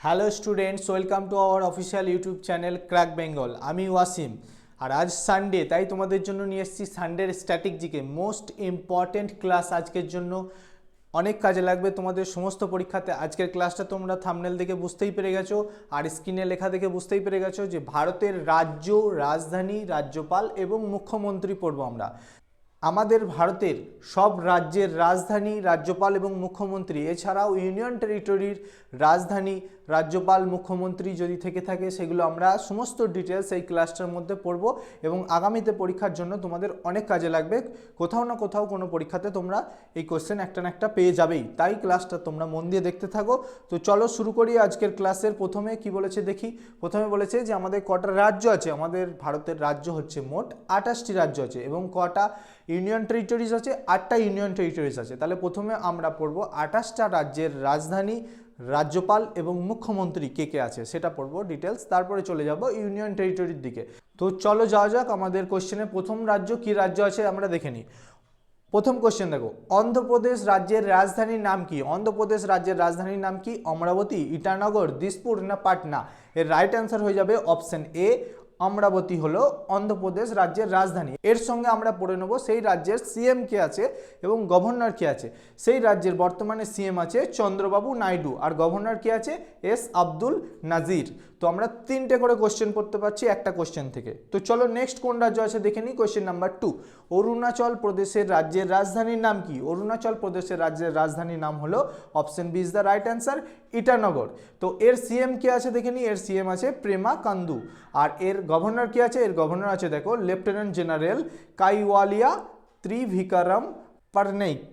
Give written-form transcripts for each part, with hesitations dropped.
Hello students, welcome to our official YouTube channel crack Bengal. আমি ওয়াসিম। আর আজ Sunday, তাই তোমাদের জন্য নিয়ে এসেছি সানডের static GK most important class আজকের জন্য। অনেক কাজে লাগবে তোমাদের সমস্ত পরীক্ষাতে। আজকের ক্লাসটা তোমরা থাম্বনেল দেখে বুঝতেই পেরে গেছো আর স্ক্রিনে লেখা দেখে বুঝতেই পেরে গেছো যে ভারতের রাজ্য, রাজধানী, রাজ্যপাল এবং মুখ্যমন্ত্রী পড়বো আমরা। আমাদের ভারতের সব রাজ্যের রাজধানী, রাজ্যপাল এবং মুখ্যমন্ত্রী, এছাড়াও ইউনিয়ন টেরিটরির রাজধানী, রাজ্যপাল, মুখ্যমন্ত্রী যদি থেকে থাকে সেগুলো আমরা সমস্ত ডিটেলস এই ক্লাসটার মধ্যে পড়ব এবং আগামীতে পরীক্ষার জন্য তোমাদের অনেক কাজে লাগবে। কোথাও না কোথাও কোনো পরীক্ষাতে তোমরা এই কোশ্চেন একটা না একটা পেয়ে যাবেই, তাই ক্লাসটা তোমরা মন দিয়ে দেখতে থাকো। তো চলো শুরু করি আজকের ক্লাসের। প্রথমে কি বলেছে দেখি। প্রথমে বলেছে যে আমাদের কটা রাজ্য আছে। আমাদের ভারতের রাজ্য হচ্ছে মোট 28টি রাজ্য আছে এবং কটা ইউনিয়ন টেরিটরিজ আছে, 8টা ইউনিয়ন টেরিটরিজ আছে। তাহলে প্রথমে আমরা পড়বো 28টা রাজ্যের রাজধানী, রাজ্যপাল এবং মুখ্যমন্ত্রী কে কে আছে সেটা পড়বো ডিটেলস। তারপরে চলে যাব ইউনিয়ন টেরিটরির দিকে। তো চলো যাওয়া যাক। আমাদের কোশ্চেনে প্রথম রাজ্য কি রাজ্য আছে আমরা দেখে নিই। প্রথম কোশ্চেন দেখো, অন্ধ্রপ্রদেশ রাজ্যের রাজধানীর নাম কি? অন্ধ্রপ্রদেশ রাজ্যের রাজধানীর নাম কি? অমরাবতী, ইটানগর, দিসপুর না পাটনা? এর রাইট অ্যান্সার হয়ে যাবে অপশন এ, অমরাবতী হলো অন্ধ্রপ্রদেশ রাজ্যের রাজধানী। এর সঙ্গে আমরা পড়ে নেব সেই রাজ্যের সিএম কে আছে এবং গভর্নর কে আছে। সেই রাজ্যের বর্তমানে সিএম আছে চন্দ্রবাবু নাইডু আর গভর্নর কে আছে এস আব্দুল নাজির। তো আমরা 3টে করে কোশ্চেন পড়তে পারছি একটা কোশ্চেন থেকে। তো চলো নেক্সট কোন রাজ্য আছে দেখে নিই। কোশ্চেন নাম্বার 2, অরুণাচল প্রদেশের রাজ্যের রাজধানীর নাম কি? অরুণাচল প্রদেশের রাজ্যের রাজধানীর নাম হলো option B is the right answer, Itanagar. তো এর সিএম কে আছে দেখে নিই। এর সিএম আছে প্রেমা কান্দু। আর এর গভর্নর কি আছে? এর গভর্নর আছে দেখো লেফটেন্যান্ট জেনারেল কাইওয়ালিয়া ত্রিভিকারাম পারনাইক।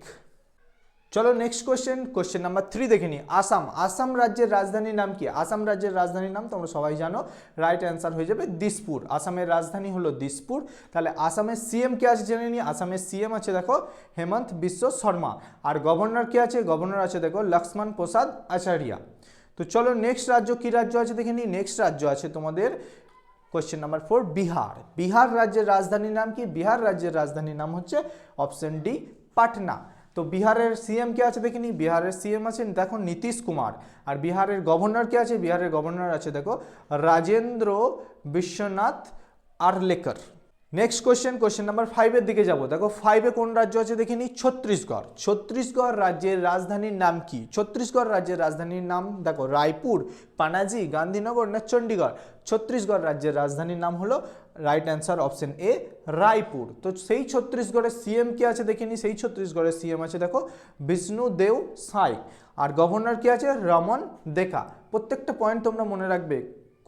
চলো নেক্সট কোশ্চেন, কোশ্চেন নাম্বার 3 দেখে নিই। আসাম, আসাম রাজ্যের রাজধানীর নাম কি? আসাম রাজ্যের রাজধানীর নাম তোমরা সবাই জানো, রাইট অ্যান্সার হয়ে যাবে দিসপুর। আসামের রাজধানী হলো দিসপুর। তাহলে আসামের সিএম কে আছে জেনে নিই। আসামের সিএম আছে দেখো হেমন্ত বিশ্ব শর্মা। আর গভর্নর কে আছে? গভর্নর আছে দেখো লক্ষ্মণ প্রসাদ আচার্য। তো চলো নেক্সট রাজ্য কি রাজ্য আছে দেখে নিই। নেক্সট রাজ্য আছে তোমাদের কোশ্চেন নাম্বার 4, বিহার। বিহার রাজ্যের রাজধানীর নাম কি? বিহার রাজ্যের রাজধানীর নাম হচ্ছে অপশন ডি, পাটনা। তো বিহারের সিএম কে আছে দেখে নিই। বিহারের সিএম আছে দেখো নীতিশ কুমার। আর বিহারের গভর্নর কে আছে? বিহারের গভর্নর আছে দেখো Rajendra Vishwanath Arlekar. Next question, question number 5-এর দিকে যাব। দেখো 5-এ কোন রাজ্য আছে দেখে নিই। ছত্তিশগড়। ছত্তিশগড় রাজ্যের রাজধানীর নাম কি? ছত্তিশগড় রাজ্যের রাজধানীর নাম দেখো রায়পুর, পানাজি, গান্ধীনগর না চণ্ডীগড়? ছত্তিশগড় রাজ্যের রাজধানীর নাম হলো রাইট অ্যান্সার অপশন এ, রায়পুর। তো সেই ছত্তিশগড়ের সিএম কে আছে দেখে নিই। সেই ছত্তিশগড়ের সিএম আছে দেখো বিষ্ণু দেও সাই। আর গভর্নর কে আছে রমন দেখা। প্রত্যেকটা পয়েন্ট তোমরা মনে রাখবে,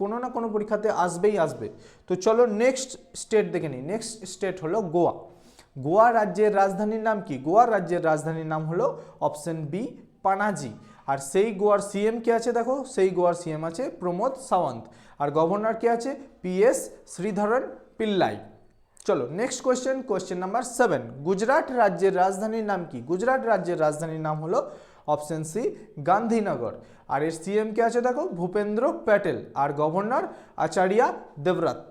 কোনো না কোনো পরীক্ষাতে আসবেই আসবে। তো চলো নেক্সট স্টেট দেখে নিই। নেক্সট স্টেট হলো গোয়া। গোয়া রাজ্যের রাজধানীর নাম কি? গোয়া রাজ্যের রাজধানীর নাম হলো অপশন বি, পানাজি। আর সেই গোয়ার সিএম কে আছে দেখো, সেই গোয়ার সিএম আছে প্রমোদ সাওয়ন্ত। আর গভর্নর কে আছে পিএস শ্রীধরন পিল্লাই। চলো next question, question number 7, Gujarat রাজ্যের রাজধানীর নাম কি? গুজরাট রাজ্যের রাজধানীর নাম হলো অপশন সি, গান্ধীনগর। আর এর সিএম কে আছে দেখো ভূপেন্দ্র প্যাটেল। আর গভর্নর আচার্য দেবব্রত।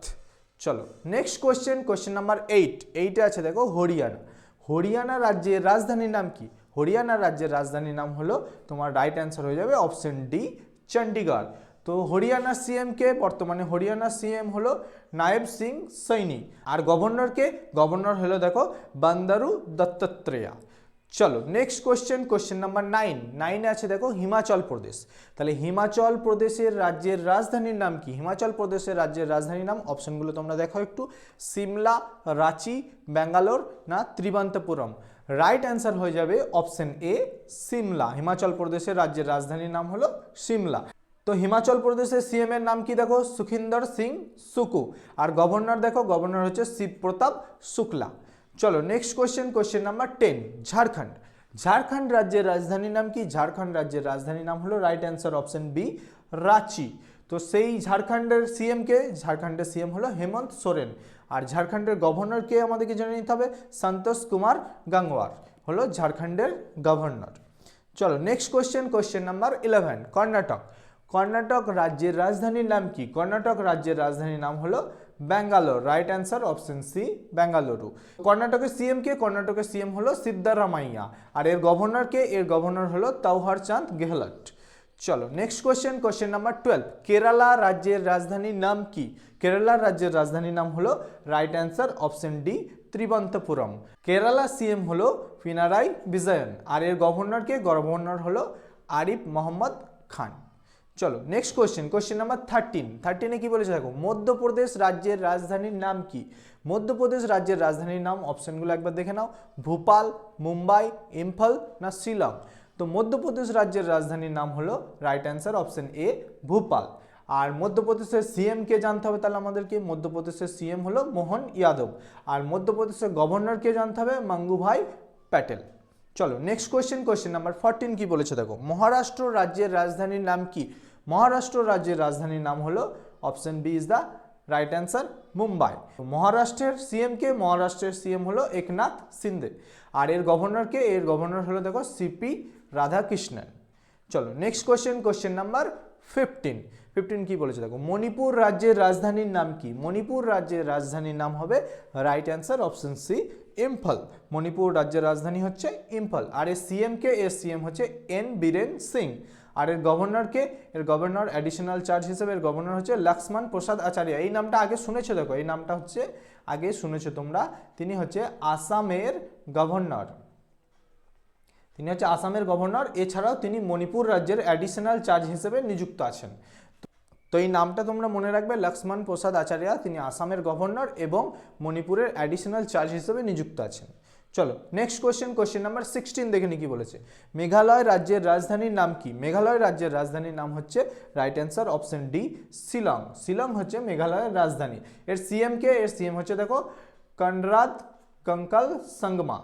চলো নেক্সট কোশ্চেন, কোশ্চেন নাম্বার 8, 8-এ আছে দেখো হরিয়ানা। হরিয়ানা রাজ্যের রাজধানীর নাম কি? হরিয়ানা রাজ্যের রাজধানীর নাম হলো তোমার রাইট অ্যান্সার হয়ে যাবে অপশন ডি, চণ্ডীগড়। তো হরিয়ানার সিএম কে? বর্তমানে হরিয়ানার সিএম হলো নায়েব সিং সৈনি। আর গভর্নরকে? গভর্নর হলো দেখো বান্দারু দত্তাত্রেয়া। চলো নেক্সট কোশ্চেন, কোশ্চেন নাম্বার 9, 9-এ আছে দেখো হিমাচল প্রদেশ। তাহলে হিমাচল প্রদেশের রাজ্যের রাজধানীর নাম কি? হিমাচল প্রদেশের রাজ্যের রাজধানীর নাম, অপশনগুলো তোমরা দেখো একটু, সিমলা, রাঁচি, ব্যাঙ্গালোর না ত্রিবান্তপুরম? রাইট অ্যান্সার হয়ে যাবে অপশন এ, সিমলা। হিমাচল প্রদেশের রাজ্যের রাজধানীর নাম হলো সিমলা। তো হিমাচল প্রদেশের সিএম এর নাম কি দেখো সুখিন্দর সিং সুকু। আর গভর্নর দেখো, গভর্নর হচ্ছে শিব প্রতাপ শুক্লা। চলো next question, question number 10, Jharkhand. Jharkhand রাজ্যের রাজধানীর নাম কি? ঝাড়খণ্ড রাজ্যের রাজধানীর নাম হলো right answer option B, Ranchi. তো সেই ঝাড়খণ্ডের সিএম কে? ঝাড়খণ্ডের সিএম হলো হেমন্ত সোরেন। আর ঝাড়খণ্ডের গভর্নর কে আমাদেরকে জেনে নিতে হবে, সন্তোষ কুমার গাঙ্গোয়ার হলো ঝাড়খণ্ডের গভর্নর। চলো next question, question number 11, Karnataka. Karnataka রাজ্যের রাজধানীর নাম কি? কর্ণাটক রাজ্যের রাজধানীর নাম হলো Bangalore. Right answer option C, Bengaluru. কর্ণাটকের সিএম কে? কর্ণাটকের সিএম হলো সিদ্ধারামাইয়া। আর এর গভর্নর কে? এর গভর্নর হলো তাওহার চাঁদ গেহলট। চলো next question, question number 12, Kerala রাজ্যের রাজধানীর নাম কি? কেরালা রাজ্যের রাজধানীর নাম হলো, right answer option D, Thiruvananthapuram. Kerala CM হলো পিনারাই বিজয়ন, আর এর গভর্নরকে, গভর্নর হলো আরিফ মোহাম্মদ খান। চলো নেক্সট কোশ্চেন, কোশ্চেন নাম্বার 13 কি বলেছে দেখো, মধ্যপ্রদেশ রাজ্যের রাজধানীর নাম কি? মধ্যপ্রদেশ রাজ্যের রাজধানীর নাম, অপশনগুলো একবার দেখে নাও, ভোপাল, মুম্বাই, ইম্ফল না শিলং। তো মধ্যপ্রদেশ রাজ্যের রাজধানীর নাম হলো, right answer option A, Bhopal. আর মধ্যপ্রদেশের সিএম কে জানতে হবে তাহলে আমাদেরকে, মধ্যপ্রদেশের সিএম হলো মোহন যাদব, আর মধ্যপ্রদেশের গভর্নর কে জানতে হবে, মাঙ্গুভাই প্যাটেল। চলো নেক্সট কোশ্চেন, কোশ্চেন নাম্বার 14 কি বলেছে দেখো, মহারাষ্ট্র রাজ্যের রাজধানীর নাম কি? মহারাষ্ট্র রাজ্যের রাজধানীর নাম হলো, option B is the right answer, Mumbai. মহারাষ্ট্রের সিএম কে? মহারাষ্ট্রের সিএম হলো একনাথ শিন্দে, আর এর গভর্নর কে? এর গভর্নর হলো দেখো সিপি রাধাকৃষ্ণন। চলো নেক্সট কোশ্চেন, কোশ্চেন নাম্বার 15 কি বলেছে দেখো, মণিপুর রাজ্যের রাজধানীর নাম কি? মণিপুর রাজ্যের রাজধানীর নাম হবে, right answer option C, Imphal. Manipur রাজ্যের রাজধানী হচ্ছে ইম্ফল, আর এর সিএম কে? এর সিএম হচ্ছে এন বীরেন সিং, আর এর গভর্নর কে? এর গভর্নর অ্যাডিশনাল চার্জ হিসেবে এর গভর্নর হচ্ছে লক্ষ্মণ প্রসাদ আচার্য। এই নামটা আগে শুনেছো দেখো, এই নামটা হচ্ছে আগে শুনেছো তোমরা, তিনি হচ্ছে আসামের গভর্নর, তিনি হচ্ছে আসামের গভর্নর। এছাড়াও তিনি মণিপুর রাজ্যের অ্যাডিশনাল চার্জ হিসেবে নিযুক্ত আছেন। তো এই নামটা তোমরা মনে রাখবে, লক্ষ্মণ প্রসাদ আচার্য, তিনি আসামের গভর্নর এবং মণিপুরের অ্যাডিশনাল চার্জ হিসেবে নিযুক্ত আছেন। চলো নেক্সট কোশ্চেন, কোশ্চেন নাম্বার 16 দেখে নি কি বলেছে, মেঘালয় রাজ্যের রাজধানীর নাম কি? মেঘালয় রাজ্যের রাজধানীর নাম হচ্ছে, right answer option D, Shillong. Shillong হচ্ছে মেঘালয়ের রাজধানী। এর সিএম কে? এর সিএম হচ্ছে দেখো কনরাড কঙ্কাল সংগমা,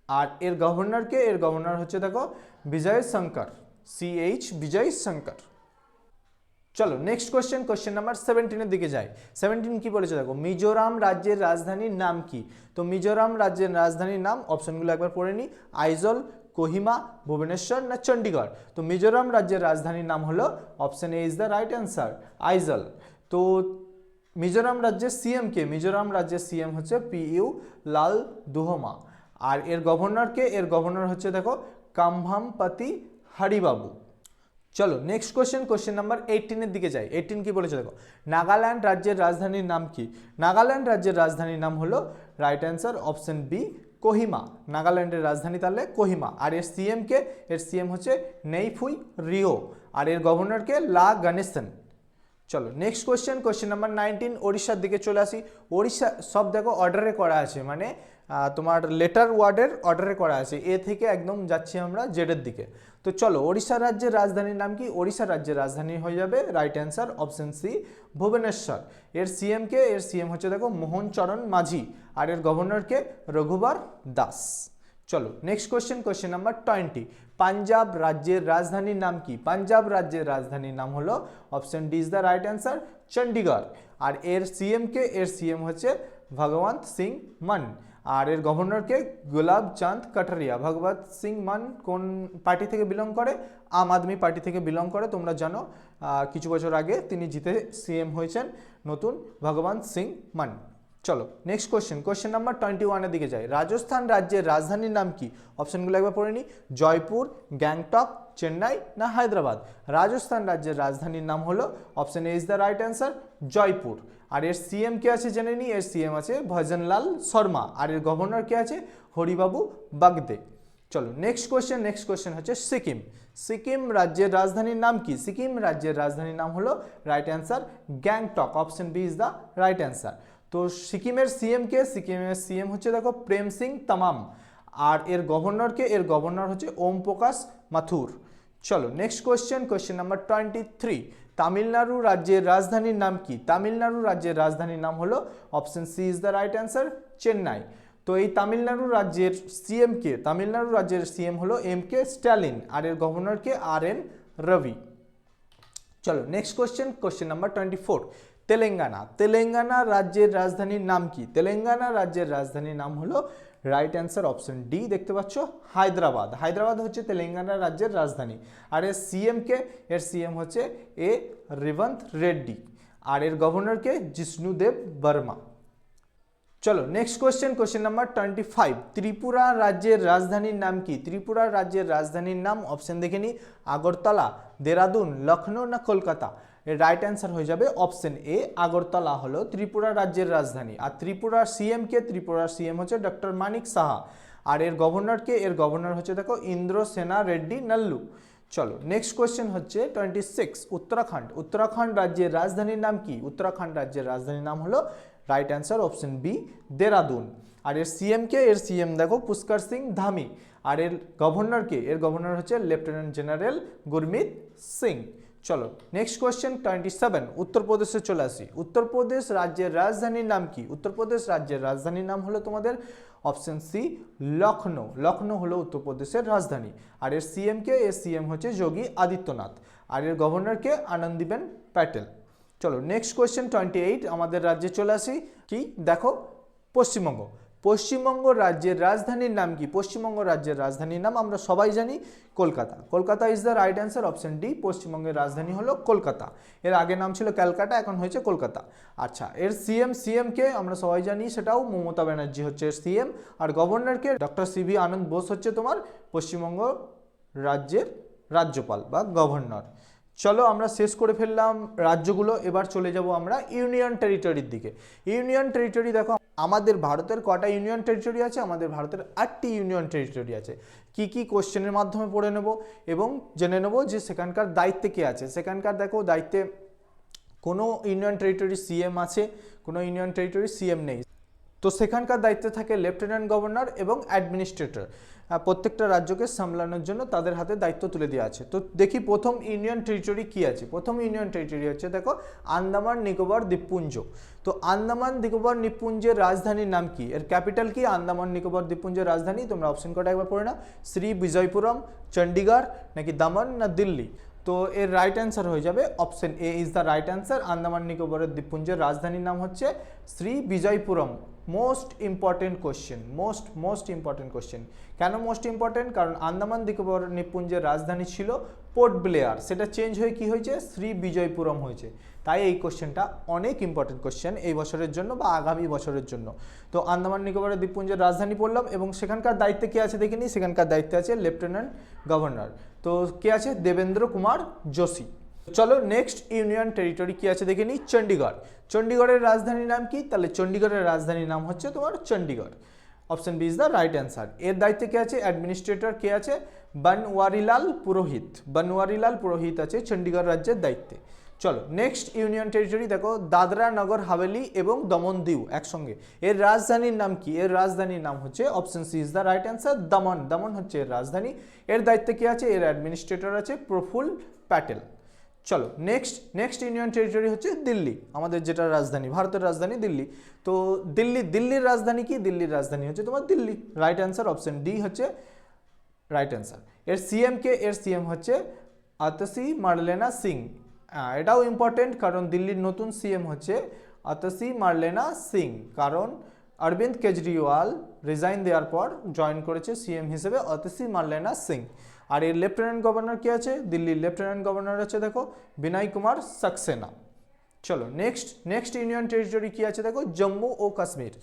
আর এর গভর্নর কে? এর গভর্নর হচ্ছে দেখো বিজয় শঙ্কর, CH বিজয় শঙ্কর। চলো নেক্সট কোশ্চেন, কোশ্চেন নাম্বার 17 দিকে যাই। 17 কি বলেছে দেখো, মিজোরাম রাজ্যের রাজধানীর নাম কি? তো মিজোরাম রাজ্যের রাজধানীর নাম, অপশনগুলো একবার পড়ে নি, আইজল, কোহিমা, ভুবনেশ্বর না চণ্ডীগড়। তো মিজোরাম রাজ্যের রাজধানীর নাম হলো, option A is the right answer, Aizawl. তো মিজোরাম রাজ্যের সিএম কে? মিজোরাম রাজ্যের সিএম হচ্ছে PU লাল দুহমা, আর এর গভর্নর কে? এর গভর্নর হচ্ছে দেখো কামভামপতি হরিবাবু। চলো নেক্সট কোশ্চেন, কোশ্চেন নাম্বার 18 দিকে যাই। 18 কি বলেছে দেখো, নাগাল্যান্ড রাজ্যের রাজধানীর নাম কি? নাগাল্যান্ড রাজ্যের রাজধানীর নাম হলো, right answer option B, Kohima. নাগাল্যান্ডের রাজধানী তাহলে কোহিমা। আর এর সিএম কে? এর সিএম হচ্ছে নেইফুই রিও, আর এর গভর্নর কে? লা গণেশন। চলো নেক্সট কোশ্চেন, কোশ্চেন নাম্বার 19, ওড়িশার দিকে চলে আসি। ওড়িশা সব দেখো অর্ডারে করা আছে, মানে তোমার লেটার ওয়ার্ডের অর্ডারে করা আছে, এ থেকে একদম যাচ্ছি আমরা জেডের দিকে। তো চলো, ওড়িশা রাজ্যের রাজধানীর নাম কি? ওড়িশা রাজ্যের রাজধানী হয়ে যাবে, right answer option C, Bhubaneswar. এর সিএম কে? এর সিএম হচ্ছে দেখো মোহন চরণ মাঝি, আর এর গভর্নর কে? রঘুবার দাস। চলো next question, question number 20, Punjab রাজ্যের রাজধানীর নাম কি? পাঞ্জাব রাজ্যের রাজধানীর নাম হলো, option D is the right answer, Chandigarh. আর এর সিএম কে? এর সিএম হচ্ছে ভগবন্ত সিং মান, আর এর গভর্নর কে? গুলাব চাঁদ কাটারিয়া। ভগবত সিং মান কোন পার্টি থেকে বিলং করে? আম আদমি পার্টি থেকে বিলং করে, তোমরা জানো কিছু বছর আগে তিনি জিতে সিএম হয়েছেন নতুন, ভগবন্ত সিং মান। চলো নেক্সট কোশ্চেন, কোশ্চেন নাম্বার 21 দিকে যাই। রাজস্থান রাজ্যের রাজধানীর নাম কি? অপশনগুলো একবার পড়ে নি, জয়পুর, গ্যাংটক, চেন্নাই না হায়দ্রাবাদ। রাজস্থান রাজ্যের রাজধানীর নাম হলো, option A is the right answer, Jaipur. আর এর সিএম কে আছে জেনে নি, এর সিএম আছে ভজনলাল শর্মা, আর এর গভর্নর কে আছে? হরিবাবু বাগদে। চলো নেক্সট কোশ্চেন, নেক্সট কোশ্চেন হচ্ছে সিকিম। সিকিম রাজ্যের রাজধানীর নাম কি? সিকিম রাজ্যের রাজধানীর নাম হলো, right answer Gangtok, option B is the right answer. তো সিকিমের সিএম কে? সিকিমের সিএম হচ্ছে দেখো প্রেম সিং তামাম, আর এর গভর্নর কে? এর গভর্নর হচ্ছে ওম প্রকাশ মাথুর। চলো next question, question number 23, Tamil Nadu রাজ্যের রাজধানীর নাম কি? তামিলনাড়ু রাজ্যের রাজধানীর নাম হলো, option C is the right answer, Chennai. তো এই তামিলনাড়ু রাজ্যের সিএম কে? তামিলনাড়ু রাজ্যের সিএম হলো MK স্ট্যালিন, আর এর গভর্নর কে? RN রবি। চলো next question, question number 24, Telangana. Telangana রাজ্যের রাজধানীর নাম কি? তেলেঙ্গানা রাজ্যের রাজধানীর নাম হলো, রাইট অ্যান্সার অপশন ডি, দেখতে পাচ্ছ হায়দ্রাবাদ। হায়দ্রাবাদ হচ্ছে তেলেঙ্গানা রাজ্যের রাজধানী। আর এর সিএম কে? এর সিএম হচ্ছে A রেবন্ত রেড্ডি, আর এর গভর্নর কে? জিষ্ণুদেব বর্মা। চলো নেক্সট কোশ্চেন নাম্বার 25। ত্রিপুরা রাজ্যের রাজধানীর নাম কি? ত্রিপুরা রাজ্যের রাজধানীর নাম অপশন দেখে নি, আগরতলা, দেরাদুন, লখনৌ না কলকাতা। এর রাইট অ্যান্সার হয়ে যাবে অপশন এ, আগরতলা হলো ত্রিপুরা রাজ্যের রাজধানী। আর ত্রিপুরার সিএম কে? ত্রিপুরার সিএম হচ্ছে ডক্টর মানিক সাহা। আর এর গভর্নর কে? এর গভর্নর হচ্ছে দেখো ইন্দ্রসেনা রেড্ডি নাল্লু। চলো নেক্সট কোয়েশ্চেন হচ্ছে 26। উত্তরাখণ্ড। উত্তরাখণ্ড রাজ্যের রাজধানীর নাম কি? উত্তরাখণ্ড রাজ্যের রাজধানীর নাম হলো right answer option B, Dehradun. আর এর সিএম কে? এর সিএম দেখো পুষ্কর সিং ধামি। আর এর গভর্নর কে? এর গভর্নর হচ্ছে লেফটেন্যান্ট জেনারেল গুরমিত সিং। চলো নেক্সট কোয়েশ্চেন 27। উত্তরপ্রদেশে চলে আসি। উত্তরপ্রদেশ রাজ্যের রাজধানীর নাম কি? উত্তরপ্রদেশ রাজ্যের রাজধানীর নাম হলো তোমাদের অপশন সি, লখনৌ। লখনৌ হলো উত্তরপ্রদেশের রাজধানী। আর এর সিএম কে? এর সিএম হচ্ছে যোগী আদিত্যনাথ। আর এর গভর্নর কে? আনন্দীবেন প্যাটেল। চলো নেক্সট কোয়েশ্চেন 28। আমাদের রাজ্যে চলে আসি। কি দেখো, পশ্চিমবঙ্গ। পশ্চিমবঙ্গ রাজ্যের রাজধানীর নাম কি? পশ্চিমবঙ্গ রাজ্যের রাজধানীর নাম আমরা সবাই জানি Kolkata. Kolkata is the right answer option D, পশ্চিমবঙ্গের রাজধানী হলো কলকাতা। এর আগে নাম ছিল ক্যালকাটা, এখন হয়েছে কলকাতা। আচ্ছা, এর সিএম কে আমরা সবাই জানি, সেটাও মমতা ব্যানার্জি হচ্ছে এর সিএম। আর গভর্নরকে ডক্টর সিভি আনন্দ বোস হচ্ছে তোমার পশ্চিমবঙ্গ রাজ্যের রাজ্যপাল বা গভর্নর। চলো আমরা শেষ করে ফেললাম রাজ্যগুলো, এবার চলে যাব আমরা ইউনিয়ন টেরিটরির দিকে। ইউনিয়ন টেরিটরি দেখো, আমাদের ভারতের কটা ইউনিয়ন টেরিটরি আছে? আমাদের ভারতের 8টি ইউনিয়ন টেরিটরি আছে। কি কি কোশ্চেনের মাধ্যমে পড়ে নেব এবং জেনে নেব যে সেখানকার দায়িত্বে কে আছে। সেখানকার দেখো দায়িত্বে কোনো ইউনিয়ন টেরিটরি সিএম আছে, কোনো ইউনিয়ন টেরিটরি সিএম নেই। তো সেখানকার দায়িত্বে থাকে লেফটেন্যান্ট গভর্নর এবং অ্যাডমিনিস্ট্রেটর। প্রত্যেকটা রাজ্যকে সামলানোর জন্য তাদের হাতে দায়িত্ব তুলে দেওয়া আছে। তো দেখি প্রথম ইউনিয়ন টেরিটরি কি আছে। প্রথম ইউনিয়ন টেরিটরি হচ্ছে দেখো আন্দামান নিকোবর দ্বীপপুঞ্জ। তো আন্দামান নিকোবর দ্বীপপুঞ্জের রাজধানীর নাম কি? এর ক্যাপিটাল কি? আন্দামান নিকোবর দ্বীপপুঞ্জের রাজধানী তোমরা অপশন কটা একবার পড়ে নাও, শ্রী বিজয়পুরম, চণ্ডীগড় নাকি দামন না দিল্লি। তো এর রাইট অ্যান্সার হয়ে যাবে option A is the right answer. Andaman নিকোবরের দ্বীপপুঞ্জের রাজধানীর নাম হচ্ছে Shri Vijaypuram. Most important question, most important question. কেন মোস্ট ইম্পর্টেন্ট? কারণ আন্দামান নিকোবর দ্বীপপুঞ্জের রাজধানী ছিল পোর্ট ব্লেয়ার, সেটা চেঞ্জ হয়ে কি হয়েছে? শ্রী বিজয়পুরম হয়েছে। তাই এই কোশ্চেনটা অনেক ইম্পর্টেন্ট কোশ্চেন এই বছরের জন্য বা আগামী বছরের জন্য। তো আন্দামান নিকোবরের দ্বীপপুঞ্জের রাজধানী পড়লাম এবং সেখানকার দায়িত্বে কে আছে দেখে নিই। সেখানকার দায়িত্বে আছে লেফটেন্যান্ট গভর্নর। তো কে আছে? দেবেন্দ্র কুমার যোশী। চলো নেক্সট ইউনিয়ন টেরিটরি কি আছে দেখে নিই। চণ্ডীগড়। চণ্ডীগড়ের রাজধানীর নাম কি? তাহলে চণ্ডীগড়ের রাজধানীর নাম হচ্ছে তোমার Chandigarh. Option B is the right answer. এর দায়িত্বে কে আছে? অ্যাডমিনিস্ট্রেটর কে আছে? বনওয়ারিলাল পুরোহিত। বনওয়ারিলাল পুরোহিত আছে চণ্ডীগড় রাজ্যের দায়িত্বে। চলো নেক্সট ইউনিয়ন টেরিটরি দেখো দাদরা নগর হাভেলি এবং দমন দিউ একসঙ্গে। এর রাজধানীর নাম কি? এর রাজধানীর নাম হচ্ছে option C is the right answer, Daman. Daman হচ্ছে এর রাজধানী। এর দায়িত্বে কে আছে? এর অ্যাডমিনিস্ট্রেটর আছে প্রফুল্ল প্যাটেল। চলো নেক্সট ইউনিয়ন টেরিটরি হচ্ছে দিল্লি, আমাদের যেটা রাজধানী, ভারতের রাজধানী দিল্লি। তো দিল্লির রাজধানী কি? দিল্লির রাজধানী হচ্ছে তোমার Delhi. Right answer option D হচ্ছে রাইট অ্যান্সার। এর সিএম কে? এর সিএম হচ্ছে আতসি মার্লেনা সিং। এটাও ইম্পর্টেন্ট কারণ দিল্লির নতুন সিএম হচ্ছে আতসি মার্লেনা সিং, কারণ অরবিন্দ কেজরিওয়াল রিজাইন দেওয়ার পর জয়েন করেছে সিএম হিসেবে আতসি মার্লেনা সিং। আর এর লেফটেন্যান্ট গভর্নর কে আছে? দিল্লির লেফটেন্যান্ট গভর্নর আছে দেখো বিনয় কুমার সাক্সেনা। চলো নেক্সট ইউনিয়ন টেরিটরি কি আছে দেখো জম্মু ও কাশ্মীর।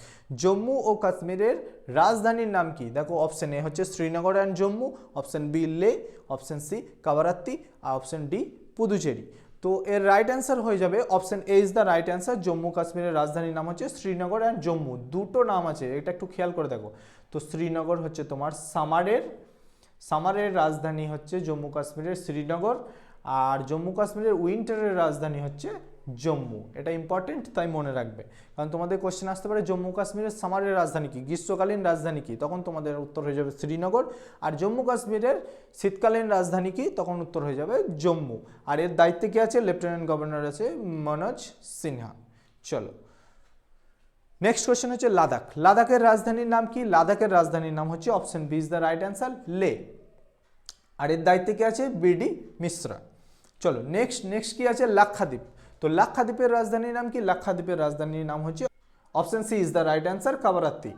জম্মু ও কাশ্মীরের রাজধানীর নাম কি? দেখো অপশন এ হচ্ছে Srinagar and Jammu, option B Leh, option C Kavaratti আর অপশন ডি পুদুচেরি। তো এর রাইট অ্যান্সার হয়ে যাবে option A is the right answer. Jammu কাশ্মীরের রাজধানীর নাম হচ্ছে শ্রীনগর অ্যান্ড জম্মু। দুটো নাম আছে, এটা একটু খেয়াল করে দেখো। তো শ্রীনগর হচ্ছে তোমার সামারের রাজধানী হচ্ছে জম্মু কাশ্মীরের শ্রীনগর, আর জম্মু কাশ্মীরের উইন্টারের রাজধানী হচ্ছে জম্মু। এটা ইম্পর্টেন্ট, তাই মনে রাখবে, কারণ তোমাদের কোশ্চেন আসতে পারে জম্মু কাশ্মীরের সামারের রাজধানী কি, গ্রীষ্মকালীন রাজধানী কি, তখন তোমাদের উত্তর হয়ে যাবে শ্রীনগর। আর জম্মু কাশ্মীরের শীতকালীন রাজধানী কি, তখন উত্তর হয়ে যাবে জম্মু। আর এর দায়িত্বে কি আছে? লেফটেন্যান্ট গভর্নর আছে মনোজ সিনহা। চলো নেক্সট কোশ্চেন হচ্ছে লাদাখ। লাদাখের রাজধানীর নাম কি? লাদাখের রাজধানীর নাম হচ্ছে option B is the right answer Leh. আর এর দায়িত্বে কি আছে? বিডি মিশ্রা। চলো নেক্সট কি আছে? লাক্ষাদ্বীপ। তো লাক্ষাদ্বীপের রাজধানীর নাম কি? লাক্ষাদ্বীপের রাজধানীর নাম হচ্ছে option C is the right answer Kavaratti.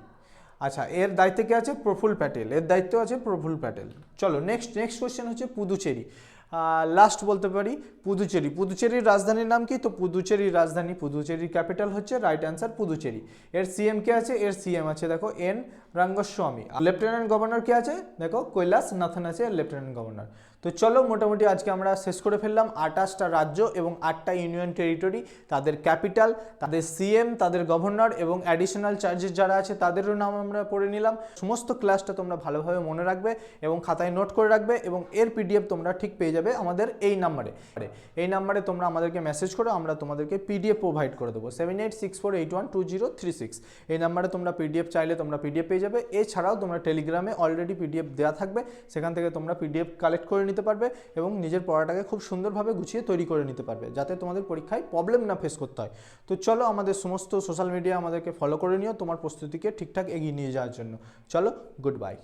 আচ্ছা, এর দায়িত্বে কি আছে? প্রফুল্ল প্যাটেল। এর দায়িত্ব আছে প্রফুল্ল প্যাটেল। চলো নেক্সট কোশ্চেন হচ্ছে পুদুচেরি। লাস্ট বলতে পারি পুদুচেরি। পুদুচেরির রাজধানীর নাম কি? তো পুদুচেরির রাজধানী, পুদুচেরির ক্যাপিটাল হচ্ছে, রাইট অ্যান্সার পুদুচেরি। এর সিএম কে আছে? এর সিএম আছে দেখো এন রাঙ্গস্বামী। লেফটেন্যান্ট গভর্নর কে আছে? দেখো কৈলাস নাথন আছে লেফটেন্যান্ট গভর্নর। তো চলো মোটামুটি আজকে আমরা শেষ করে ফেললাম 28টা রাজ্য এবং 8টা ইউনিয়ন টেরিটরি, তাদের ক্যাপিটাল, তাদের সিএম, তাদের গভর্নর এবং অ্যাডিশনাল চার্জেস যারা আছে তাদেরও নাম আমরা পড়ে নিলাম। সমস্ত ক্লাসটা তোমরা ভালোভাবে মনে রাখবে এবং খাতায় নোট করে রাখবে এবং এর পিডিএফ তোমরা ঠিক পেয়ে যাবে আমাদের এই নাম্বারে। এই নাম্বারে তোমরা আমাদেরকে মেসেজ করো, আমরা তোমাদেরকে পিডিএফ প্রোভাইড করে দেবো 7864812036। এই নাম্বারে তোমরা পিডিএফ চাইলে তোমরা পিডিএফ পেয়ে যাবে। এছাড়াও তোমরা টেলিগ্রামে অলরেডি পিডিএফ দেওয়া থাকবে, সেখান থেকে তোমরা পিডিএফ কালেক্ট করে নিতে পারবে এবং নিজের পড়াটাকে খুব সুন্দরভাবে গুছিয়ে তৈরি করে নিতে পারবে, যাতে তোমাদের পরীক্ষায় প্রবলেম না ফেস করতে হয়। তো চলো আমাদের সমস্ত সোশ্যাল মিডিয়া আমাদেরকে ফলো করে নিও তোমার প্রস্তুতিকে ঠিকঠাক এগিয়ে নিয়ে যাওয়ার জন্য। চলো, গুড বাই।